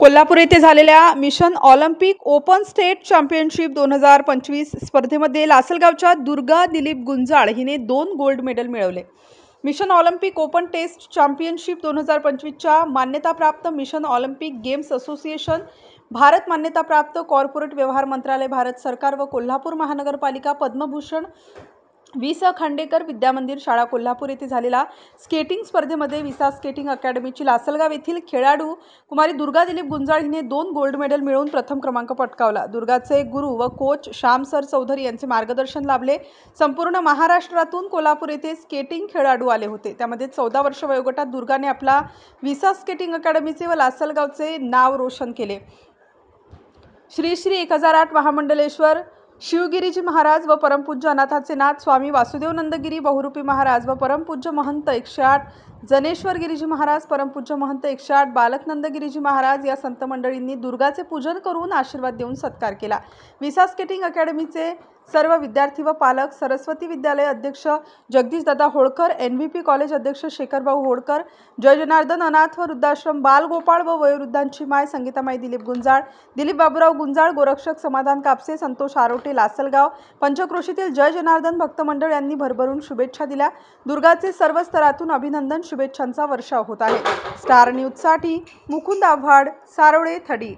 कोल्हापूर येथे झालेल्या mission Olympic open state championship 2025 स्पर्धेमध्ये लासलगावच्या दुर्गा दिलीप गुंजाळ हिने 2 गोल्ड मेडल मिळवले। Mission Olympic open test championship 2025च्या मान्यताप्राप्त mission Olympic games association, Bharat मान्यताप्राप्त कॉर्पोरेट व्यवहार मंत्रालय भारत सरकार व कोल्हापूर महानगरपालिका पद्मभूषण वि.स. खांडेकर विद्यामंदिर शाळा कोल्हापूर येथे झालेल्या स्केटिंग स्पर्धेमध्ये विसा स्केटिंग अकॅडमीची लासलगाव येथील खेळाडू कुमारी दुर्गा दिलीप गुंजाळ हिने 2 गोल्ड मेडल मिळवून प्रथम क्रमांक पटकावला। दुर्गाचे गुरु व कोच श्याम सर चौधरी यांचे मार्गदर्शन लाभले। संपूर्ण महाराष्ट्रातून कोल्हापूर येथे स्केटिंग खेळाडू आले होते। त्यामध्ये 14 वर्ष वयोगटात दुर्गाने आपला विसा स्केटिंग अकॅडमीचे व लासलगावचे नाव रोशन केले। श्री 1008 महामंडलेश्वर शिवगिरीजी महाराज व परमपूज्य अनाथाचे नाथ स्वामी वासुदेवनंदगिरी बहुरूपी महाराज व परमपूज्य महंत 108 जनेश्वर गिरीजी महाराज, परमपूज्य महंत 108 बालकनंदगिरीजी महाराज या संत मंडळींनी दुर्गाचे पूजन करून आशीर्वाद देऊन सत्कार केला। विसा स्केटिंग अकॅडमीचे सर्व विद्यार्थी व पालक, सरस्वती विद्यालय अध्यक्ष जगदीश दादा होळकर, NVP कॉलेज अध्यक्ष शेखरभाऊ होळकर, जय जनार्दन अनाथ व वृद्धाश्रम बालगोपाळ व वयोवृद्धांची माय संगीतामाई दिलीप गुंजाळ, दिलीप बाबूराव गुंजाळ, गोरक्षक समाधान कापसे, संतोष आरोटे लासलगाव, पंचक्रोशीतील जय जनार्दन भक्त मंडळ यांनी भरभरून शुभेच्छा दिल्या। दुर्गाचे सर्व स्तरातून अभिनंदन, शुभेच्छांचा वर्षाव होत आहे। स्टार न्यूजसाठी मुकुंद आव्हाड, सारोळे, थडी।